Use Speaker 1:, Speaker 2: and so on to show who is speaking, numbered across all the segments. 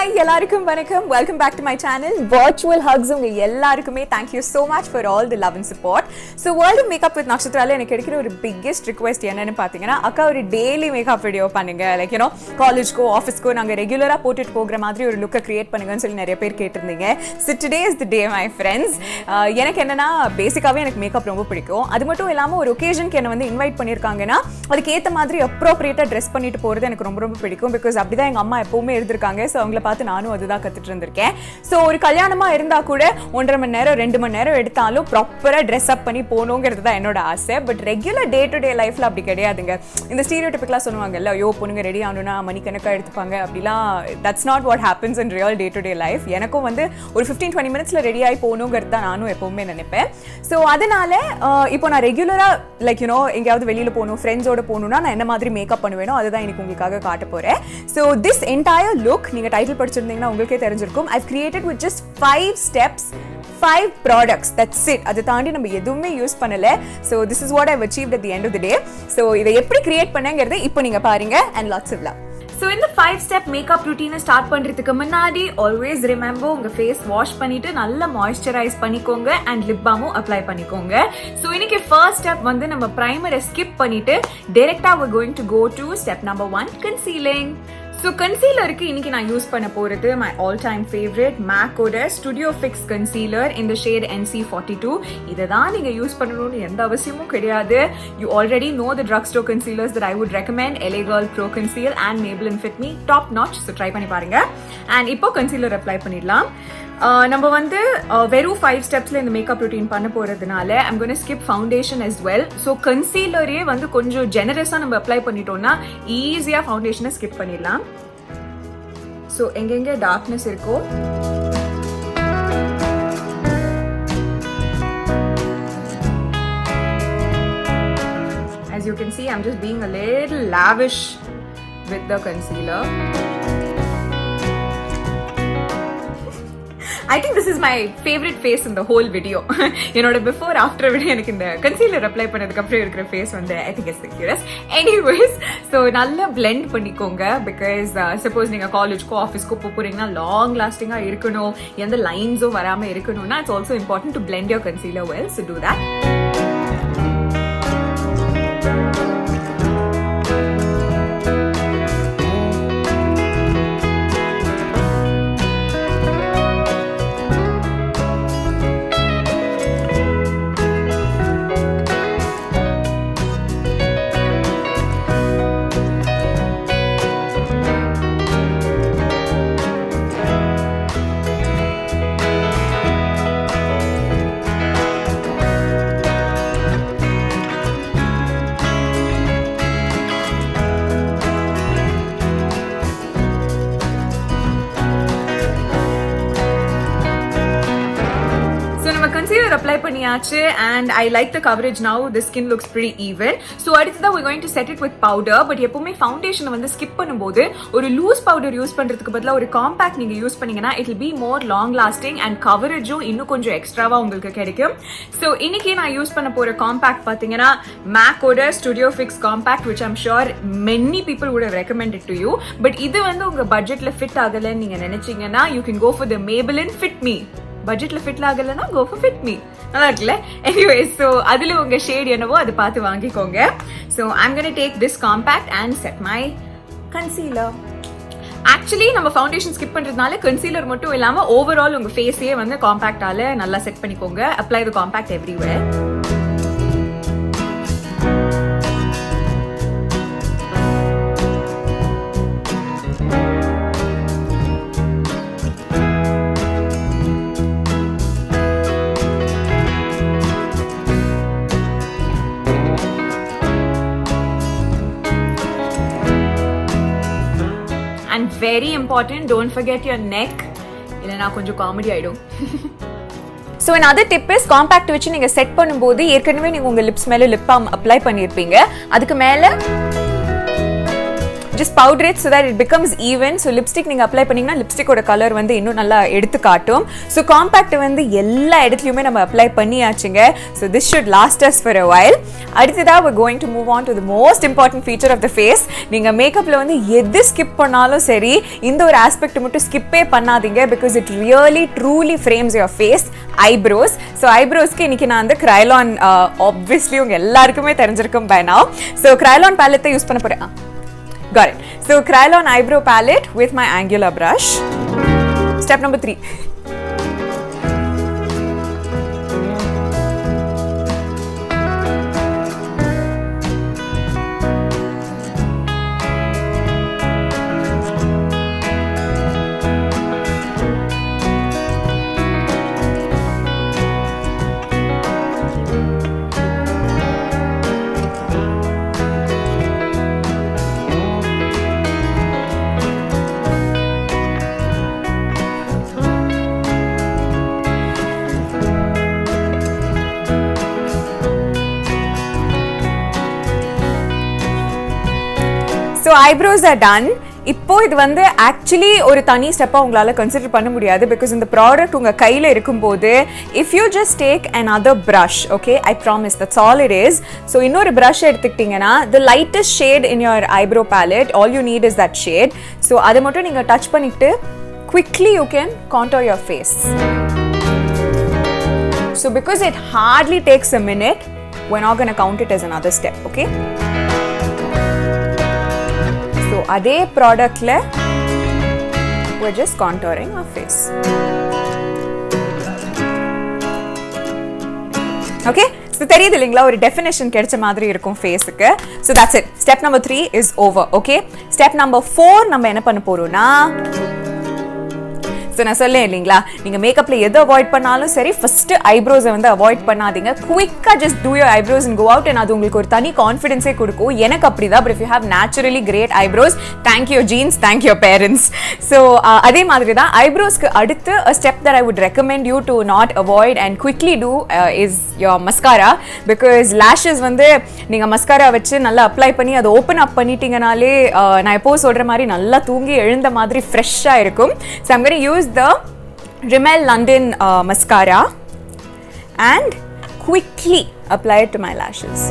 Speaker 1: Hi, எல்லாருக்கும் வணக்கம். Welcome back to my channel. Virtual hugs உங்க எல்லாருக்குமே thank you so much for all the love and support. So World of Makeup with Nakshathra எனக்கு கிடைக்கிற ஒரு biggest request என்னன்னு பாத்தீங்கன்னா அக்கா ஒரு daily makeup video பண்ணுங்க. Like you know, காலேஜ்க்கோ ஆஃபீஸ்க்கோ நாங்க ரெகுலரா போட்டுட்டு போகிற மாதிரி ஒரு லுக்கை கிரியேட் பண்ணுங்கன்னு சொல்லி நிறைய பேர் கேட்டிருந்தீங்க. So today is the day my friends. எனக்கு என்னன்னா பேசிக்காவே எனக்கு மேக்கப் ரொம்ப பிடிக்கும். அது மட்டும் இல்லாம ஒரு ஒகேஷனுக்கு என்ன வந்து இன்வைட் பண்ணிருக்காங்கன்னா அதுக்கு ஏத்த மாதிரி அப்ரோப்ரியேட்டா ட்ரெஸ் பண்ணிட்டு போறது எனக்கு ரொம்ப ரொம்ப பிடிக்கும். பிகாஸ் அப்படிதான் எங்க அம்மா எப்பவுமே இருந்திருக்காங்க. ஸோ அவங்கள பார்த்து நானும் அதுதான் கற்றுட்டு இருந்திருக்கேன். ஸோ ஒரு கல்யாணமாக இருந்தால் கூட 1.5 மணி நேரம் 2 மணி நேரம் எடுத்தாலும் ப்ராப்பராக ட்ரெஸ் அப் பண்ணி போகணுங்கிறது தான் என்னோட ஆசை. But regular day to day லைஃப்பில் அப்படி கிடையாதுங்க. இந்த ஸ்டீரியோடிபிக்கலாக சொல்லுவாங்கல்ல, ஐயோ பொண்ணுங்க ரெடி ஆகணும்னா மணிக்கணக்காக எடுத்துப்பாங்க அப்படிலாம். That's not what happens in real day to day life. எனக்கும் வந்து ஒரு 15-20 மினிட்ஸில் ரெடி ஆகி போகணுங்கிறது தான் நானும் எப்போவுமே நினைப்பேன். ஸோ அதனால இப்போ நான் ரெகுலராக லைக் யூனோ எங்கேயாவது வெளியில் போகணும், ஃப்ரெண்ட்ஸோட போகணுன்னா நான் என்ன மாதிரி மேக்கப் பண்ணுவேனோ அதுதான் இன்னைக்கு உங்களுக்காக காட்ட போகிறேன். ஸோ திஸ் என்டையர் லுக் நீங்கள் டைட்டில் படிச்சிருந்தீங்கன்னா உங்களுக்கே தெரிஞ்சிருக்கும். I've created with just 5 steps, 5 products. That's it. அதை தாண்டி நம்ம எதுவுமே யூஸ் பண்ணல. So this is what I've achieved at the end of the day. So இதை எப்படி கிரியேட் பண்ணங்கிறதை இப்போ நீங்க பாருங்க. And lots of love. So இந்த 5-step மேக்கப் ரூட்டீனை ஸ்டார்ட் பண்றதுக்கு முன்னாடி always remember உங்க ஃபேஸ் வாஷ் பண்ணிட்டு நல்லா மாய்ஸ்சரைஸ் பண்ணிக்கோங்க அண்ட் லிப் பாமும் அப்ளை பண்ணிக்கோங்க. ஸோ இன்னைக்கு ஃபர்ஸ்ட் ஸ்டெப் வந்து நம்ம பிரைமரை ஸ்கிப் பண்ணிட்டு டைரக்டா we're going to go to step number 1, concealing. So கன்சீலருக்கு இன்னைக்கு நான் யூஸ் பண்ண போகிறது மை ஆல் டைம் ஃபேவரட் மேக்கோட ஸ்டுடியோ ஃபிக்ஸ் கன்சீலர் இந்த ஷேட் NC42. இதை தான் நீங்கள் யூஸ் பண்ணணும்னு எந்த அவசியமும் கிடையாது. You already know the drug store concealers that I would recommend. LA Girl Pro Conceal and Maybelline Fit Me top notch. So try பண்ணி பாருங்க. அண்ட் இப்போ கன்சீலர் அப்ளை பண்ணிடலாம். நம்ம வந்து வெறும் 5 ஸ்டெப்ஸ்ல இந்த மேக்கப் ரூட்டீன் பண்ண போறதுனால I'm going to skip foundation as well. So கன்சீலரே வந்து கொஞ்சம் ஜெனரஸா நம்ம அப்ளை பண்ணிட்டோம்னா ஈஸியா ஃபவுண்டேஷனை ஸ்கிப் பண்ணிடலாம். ஸோ எங்கெங்க டார்க்னஸ் இருக்கோ as you can see I'm just being a little lavish with the concealer. I think this is my favorite face in the whole video. என்னோட பிஃபோர் ஆஃப்டர் விட எனக்கு இந்த கன்சீலர் அப்ளை பண்ணதுக்கு அப்புறம் இருக்கிற ஃபேஸ் வந்து I think it's the cutest. Anyways, so நல்லா blend பண்ணிக்கோங்க. பிகாஸ் சப்போஸ் நீங்க காலேஜ்க்கோ ஆஃபீஸ்க்கோ போறீங்கன்னா லாங் லாஸ்டிங்கா இருக்கணும், எந்த லைன்ஸும் வராம இருக்கணும்னா it's also important to blend your concealer well. So do that. Concealer apply பண்ணியாச்சு and I like the coverage now. The skin looks pretty even. So அடுத்ததா we're going to set it with powder. But எப்பவுமே ஃபவுண்டேஷனை வந்து skip பண்ணும்போது ஒரு loose powder use பண்றதுக்கு பதிலா ஒரு compact நீங்க யூஸ் பண்ணீங்கன்னா it will be more long lasting and coverageம் இன்னும் கொஞ்சம் எக்ஸ்ட்ராவா உங்களுக்கு கிடைக்கும். So இன்னைக்கு நான் யூஸ் பண்ண போற காம்பாக்ட் பாத்தீங்கன்னா மேக்கோட studio fix compact which I'm sure many people would have recommended to you. But இது வந்து உங்க பட்ஜெட்ல ஃபிட் ஆகலன்னு நீங்க நினைச்சீங்கன்னா you can go for the Maybelline Fit Me. பட்ஜெட்ல fit ஆகலன்னா go for Fit Me. நல்லா இருக்குல்ல? Anyway, so அதுல உங்க ஷேட் என்னவோ அதை பார்த்து வாங்கிக்கோங்க. So I'm going to take this compact and set my concealer. Actually நம்ம ஃபவுண்டேஷன் ஸ்கிப் பண்றதுனால கன்சீலர் மட்டும் இல்லாம ஓவரால் உங்க ஃபேஸே வந்து காம்பாக்டால நல்லா செட் பண்ணிக்கோங்க. Apply the compact everywhere. And very important, don't forget your neck. இல்லைனா கொஞ்சம் காமெடி ஆயிடும். So another tip is compact வச்சு நீங்கள் செட் பண்ணும்போது ஏற்கனவே நீங்கள் உங்கள் லிப்ஸ் மேலே லிப் பாம் அப்ளை பண்ணியிருப்பீங்க. அதுக்கு மேலே just powder it so that it becomes even. So lipstick நீங்க அப்ளை பண்ணீங்கன்னா லிப்ஸ்டிக்கோட கலர் வந்து இன்னும் நல்லா எடுத்து காட்டும். So காம்பாக்ட் வந்து எல்லா இடத்துலயுமே நம்ம apply பண்ணியாச்சுங்க. So this should last us for a while. அடுத்ததா we're going to move on to the most important feature of the face. நீங்க மேக்கப்ல வந்து எது ஸ்கிப் பண்ணாலும் சரி இந்த ஒரு ஆஸ்பெக்ட் மட்டும் ஸ்கிப்பே பண்ணாதீங்க, because it really truly frames your face. Eyebrows. So eyebrowsக்கு இன்னைக்கு நான் அந்த Kryolan obviously உங்க எல்லாருக்குமே தெரிஞ்சிருக்கும் by now. So Kryolan palette use பண்ண போறேன். Got it. So Kryolan eyebrow palette with my angular brush. Step number 3. So eyebrows are done. இப்போ இது வந்து ஆக்சுவலி ஒரு தனி ஸ்டெப்பா உங்களால கன்சிடர் பண்ண முடியாது, பிகாஸ் இந்த ப்ராடக்ட் உங்க கையில இருக்கும்போது if you just take another brush, okay, I promise that's all it is. So இன்னொரு brush எடுத்துக்கிட்டீங்கன்னா the lightest shade in your eyebrow palette, all you need is that shade. So அதை மட்டும் நீங்க touch பண்ணிட்டு quickly you can contour your face. So because it hardly takes a minute, we're not going to count it as another step, okay? So அதே ப்ராடக்ட்ல we're just contouring our face. Okay? So தெரியுது இல்லைங்களா, ஒரு definition கிடைச்ச மாதிரி இருக்கும் ஃபேஸுக்கு. So that's it. Step number 3 is over, okay? Step number 4 நம்ம என்ன பண்ண போறோம்னா, ஸோ நான் சொல்லேன் இல்லைங்களா, நீங்கள் மேக்கப்பில் எது அவாய்ட் பண்ணாலும் சரி ஃபர்ஸ்ட் ஐப்ரோஸை வந்து அவாய்ட் பண்ணாதீங்க. குவிக்காக just do your eyebrows and go out, and அது உங்களுக்கு ஒரு தனி கான்ஃபிடென்ஸே கொடுக்கும். எனக்கு அப்படி தான். But if you have naturally great eyebrows, thank your genes, thank your parents. So அதே மாதிரி தான் ஐப்ரோஸ்க்கு அடுத்து a step that I would recommend you to not avoid and quickly do is your mascara, because lashes வந்து நீங்கள் mascara வச்சு நல்லா apply பண்ணி அதை ஓப்பன் அப் பண்ணிட்டீங்கனாலே நான் எப்போ சொல்கிற மாதிரி நல்லா தூங்கி எழுந்த மாதிரி ஃப்ரெஷ்ஷாக இருக்கும். So I'm going to use the Rimmel London mascara and quickly apply it to my lashes.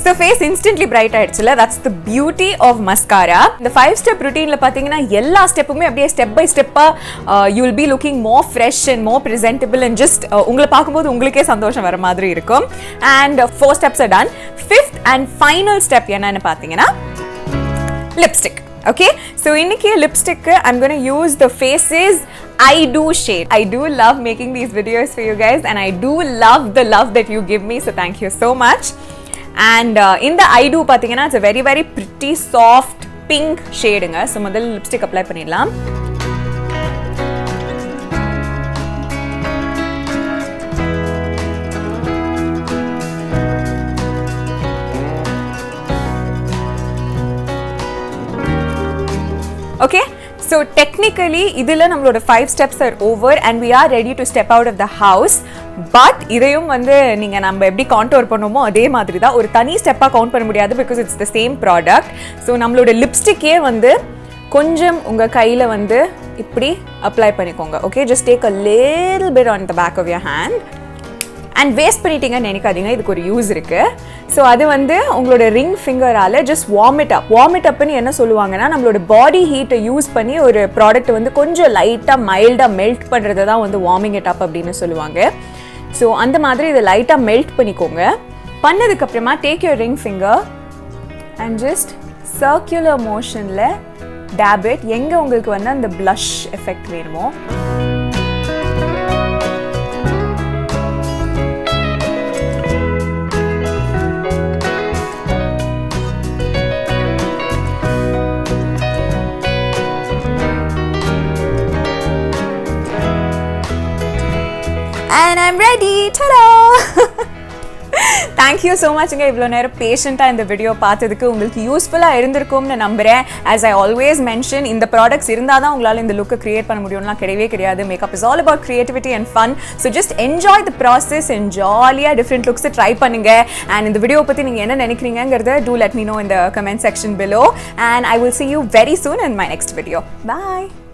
Speaker 1: So face instantly bright ஆயிடுச்சுல. That's the beauty of mascara. The 5-step routineல பாத்தீங்கன்னா எல்லா ஸ்டெப்புமே அப்படியே ஸ்டெப் பை ஸ்டெப்பா you will be looking more fresh and more presentable and just உங்களை பார்க்கும்போது உங்களுக்கே சந்தோஷம் வர மாதிரி இருக்கும். And 4 steps are done. 5th and final step என்னன்னு பாத்தீங்கன்னா lipstick. Okay? So இன்னைக்கு lipstick I'm going to use the Faces I Do shade. I do love making these videos for you guys, and I do love the love that you give me, so thank you so much. And in the I Do பாத்தீங்கன்னா it's a very very pretty soft pink ஷேடுங்க. So முதல்ல lipstick apply பண்ணிடலாம். Okay? So technically இதுல நம்மளோட 5 steps are over and we are ready to step out of the house. But இதையும் வந்து நீங்க நம்ம எப்படி கான்டோர் பண்ணுமோ அதே மாதிரி தான், ஒரு தனி ஸ்டெப்பா கவுண்ட் பண்ண முடியாது, because it's the same product. So நம்மளோட லிப்ஸ்டிக்கே வந்து கொஞ்சம் உங்க கையில வந்து இப்படி அப்ளை பண்ணிக்கோங்க. Okay, just take a little bit on the back of your hand and waste பண்ணிட்டீங்கன்னு நினைக்காதீங்க, இதுக்கு ஒரு யூஸ் இருக்கு. ஸோ அது வந்து உங்களோட ரிங் ஃபிங்கரால just warm it up. Warm it அப்னு என்ன சொல்லுவாங்கன்னா, நம்மளோட பாடி ஹீட்டை யூஸ் பண்ணி ஒரு ப்ராடக்ட் வந்து கொஞ்சம் லைட்டாக மைல்டாக மெல்ட் பண்ணுறது தான் வந்து வார்மிங் இட் அப் அப்படின்னு சொல்லுவாங்க. ஸோ அந்த மாதிரி இதை லைட்டாக மெல்ட் பண்ணிக்கோங்க. பண்ணதுக்கப்புறமா take your ring finger and just circular மோஷனில் டேப் இட் எங்கே உங்களுக்கு வந்து அந்த ப்ளஷ் எஃபெக்ட் வேணுமோ. And I'm ready. Ta-da! Thank you so மச்ங்க இவ்வளோ நேரம் பேஷண்ட்டாக இந்த வீடியோ பார்த்ததுக்கு. உங்களுக்கு யூஸ்ஃபுல்லாக இருந்திருக்கும்னு நம்புகிறேன். ஆஸ் ஐ ஆல்வேஸ் மென்ஷன், இந்த ப்ராடக்ட்ஸ் இருந்தால் தான் உங்களால் இந்த லுக்கை கிரியேட் பண்ண முடியும்லாம் கிடையவே கிடையாது. Makeup is all about creativity and fun. So just enjoy the process and ஜாலியாக டிஃப்ரெண்ட் லுக்ஸை ட்ரை பண்ணுங்க. அண்ட் இந்த வீடியோ பற்றி நீங்கள் என்ன நினைக்கிறீங்கிறத do let me know in the comment section below, and I will see you very soon in my next video. Bye.